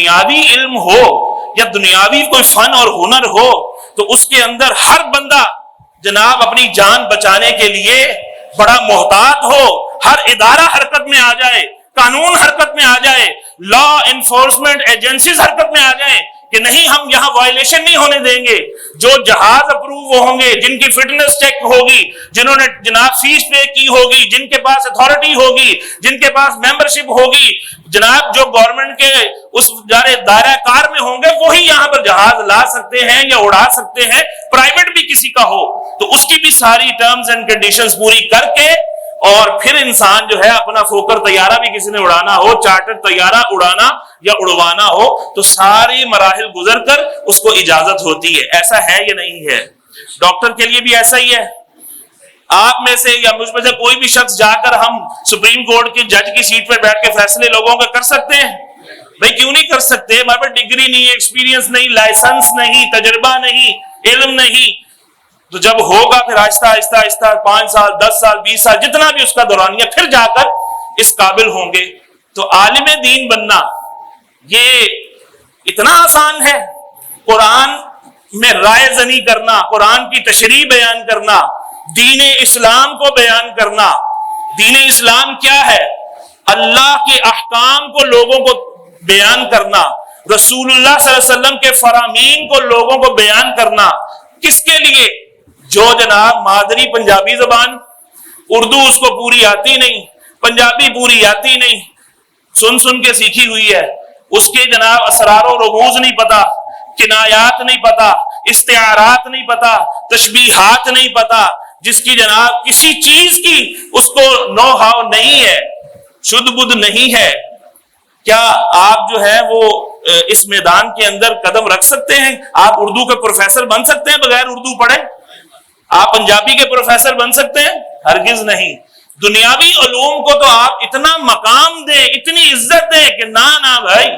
دنیاوی علم ہو یا دنیاوی کوئی فن اور ہنر ہو تو اس کے اندر ہر بندہ جناب اپنی جان بچانے کے لیے بڑا محتاط ہو، ہر ادارہ حرکت میں آ جائے، قانون حرکت میں آ جائے، لا انفورسمنٹ ایجنسیز حرکت میں آ جائیں کہ نہیں ہم یہاں وائلیشن نہیں ہونے دیں گے۔ جو جہاز اپروو ہوں گے، جن کی فٹنس چیک ہوگی، جنہوں نے جناب فیس پے کی ہوگی، جن کے پاس اتھارٹی ہوگی، جن کے پاس ممبرشپ ہوگی، جناب جو گورنمنٹ کے اس دائرہ کار میں ہوں گے وہی یہاں پر جہاز لا سکتے ہیں یا اڑا سکتے ہیں۔ پرائیویٹ بھی کسی کا ہو تو اس کی بھی ساری ٹرمز اینڈ کنڈیشنز پوری کر کے اور پھر انسان جو ہے اپنا فوکر طیارہ بھی کسی نے اڑانا ہو، چارٹر طیارہ اڑانا یا اڑوانا ہو تو ساری مراحل گزر کر اس کو اجازت ہوتی ہے۔ ایسا ہے یا نہیں ہے؟ ڈاکٹر کے لیے بھی ایسا ہی ہے۔ آپ میں سے یا مجھ میں سے کوئی بھی شخص جا کر ہم سپریم کورٹ کے جج کی سیٹ پہ بیٹھ کے فیصلے لوگوں کا کر سکتے ہیں؟ بھائی کیوں نہیں کر سکتے؟ ہمارے پاس ڈگری نہیں، ایکسپیرینس نہیں، لائسنس نہیں، تجربہ نہیں، علم نہیں۔ تو جب ہوگا پھر آہستہ آہستہ آہستہ 5 سال 10 سال 20 سال جتنا بھی اس کا دورانیہ، پھر جا کر اس قابل ہوں گے۔ تو عالم دین بننا یہ اتنا آسان ہے؟ قرآن میں رائے زنی کرنا، قرآن کی تشریح بیان کرنا، دین اسلام کو بیان کرنا۔ دین اسلام کیا ہے؟ اللہ کے احکام کو لوگوں کو بیان کرنا، رسول اللہ صلی اللہ علیہ وسلم کے فرامین کو لوگوں کو بیان کرنا۔ کس کے لیے؟ جو جناب مادری پنجابی زبان، اردو اس کو پوری آتی نہیں، پنجابی پوری آتی نہیں، سن کے سیکھی ہوئی ہے، اس کے جناب اسرار و رموز نہیں پتا، کنایات نہیں پتا، استعارات نہیں پتا، تشبیہات نہیں پتا، جس کی جناب کسی چیز کی اس کو نو ہاؤ نہیں ہے، شدھ بدھ نہیں ہے۔ کیا آپ جو ہے وہ اس میدان کے اندر قدم رکھ سکتے ہیں؟ آپ اردو کے پروفیسر بن سکتے ہیں بغیر اردو پڑھے؟ آپ پنجابی کے پروفیسر بن سکتے ہیں؟ ہرگز نہیں۔ دنیاوی علوم کو تو آپ اتنا مقام دیں، اتنی عزت دیں کہ نہ بھائی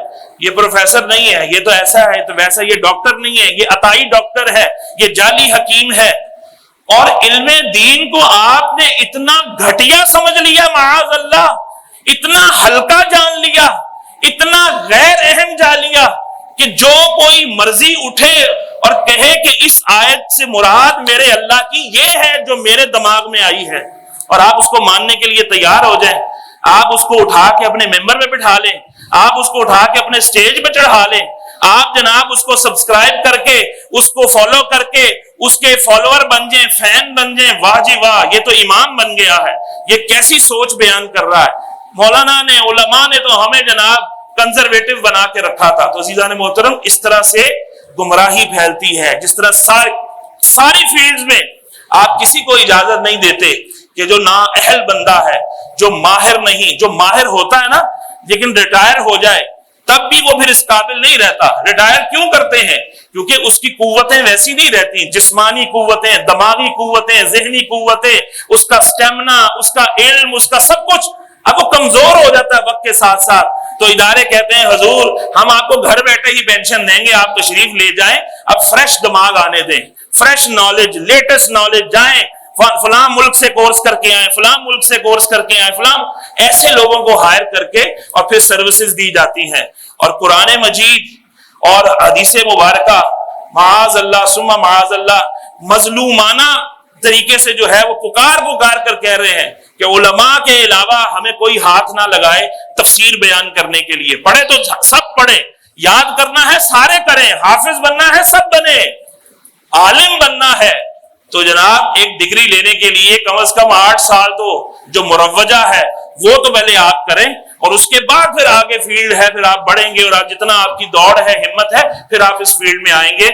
یہ پروفیسر نہیں ہے، یہ تو ایسا ہے تو ویسا، یہ ڈاکٹر نہیں ہے، یہ عطائی ڈاکٹر ہے، یہ جعلی حکیم ہے۔ اور علم دین کو آپ نے اتنا گھٹیا سمجھ لیا، معاذ اللہ، اتنا ہلکا جان لیا، اتنا غیر اہم جان لیا کہ جو کوئی مرضی اٹھے اور کہے کہ اس آیت سے مراد میرے اللہ کی یہ ہے جو میرے دماغ میں آئی ہے، اور آپ اس کو ماننے کے لیے تیار ہو جائیں۔ آپ اس کو اٹھا کے اپنے ممبر پہ بٹھا لیں، آپ اس کو اٹھا کے اپنے سٹیج پہ چڑھا لیں، آپ جناب اس کو سبسکرائب کر کے، اس کو فالو کر کے اس کے فالوور بن جائیں، فین بن جائیں۔ واہ جی واہ، یہ تو امام بن گیا ہے، یہ کیسی سوچ بیان کر رہا ہے۔ مولانا نے، علماء نے تو ہمیں جناب کنزرویٹو بنا کے رکھا تھا۔ تو عزیزان محترم، اس طرح سے گمراہی پھیلتی ہے، جس طرح ساری فیلڈز میں آپ کسی کو اجازت نہیں دیتے کہ جو نااہل بندہ ہے، جو ماہر نہیں، جو ماہر ہوتا ہے نا لیکن ریٹائر ہو جائے تب بھی وہ پھر اس قابل نہیں رہتا۔ ریٹائر کیوں کرتے ہیں؟ کیونکہ اس کی قوتیں ویسی نہیں رہتی، جسمانی قوتیں، دماغی قوتیں، ذہنی قوتیں، اس کا سٹیمنا، اس کا علم، اس کا سب کچھ اب وہ کمزور ہو جاتا ہے وقت کے ساتھ ساتھ۔ تو ادارے کہتے ہیں حضور ہم آپ کو گھر بیٹھے ہی پینشن دیں گے، آپ تشریف لے جائیں، اب فریش دماغ آنے دیں، فریش نالج، لیٹسٹ نالج، جائیں فلاں ملک سے کورس کر کے آئیں، فلاں ملک سے کورس کر کے آئیں، فلاں ایسے لوگوں کو ہائر کر کے اور پھر سروسز دی جاتی ہیں۔ اور قرآن مجید اور حدیث مبارکہ معاذ اللہ ثم معاذ اللہ مظلومانہ طریقے سے جو ہے وہ پکار کر کہہ رہے ہیں کہ علماء کے علاوہ ہمیں کوئی ہاتھ نہ لگائے تفسیر بیان کرنے کے لیے۔ پڑھے تو سب پڑھیں، یاد کرنا ہے سارے کریں، حافظ بننا ہے سب بنے، عالم بننا ہے تو جناب ایک ڈگری لینے کے لیے کم از کم 8 سال تو جو مروجہ ہے وہ تو پہلے آپ کریں، اور اس کے بعد پھر آگے فیلڈ ہے، پھر آپ بڑھیں گے، اور آپ جتنا آپ کی دوڑ ہے، ہمت ہے، پھر آپ اس فیلڈ میں آئیں گے۔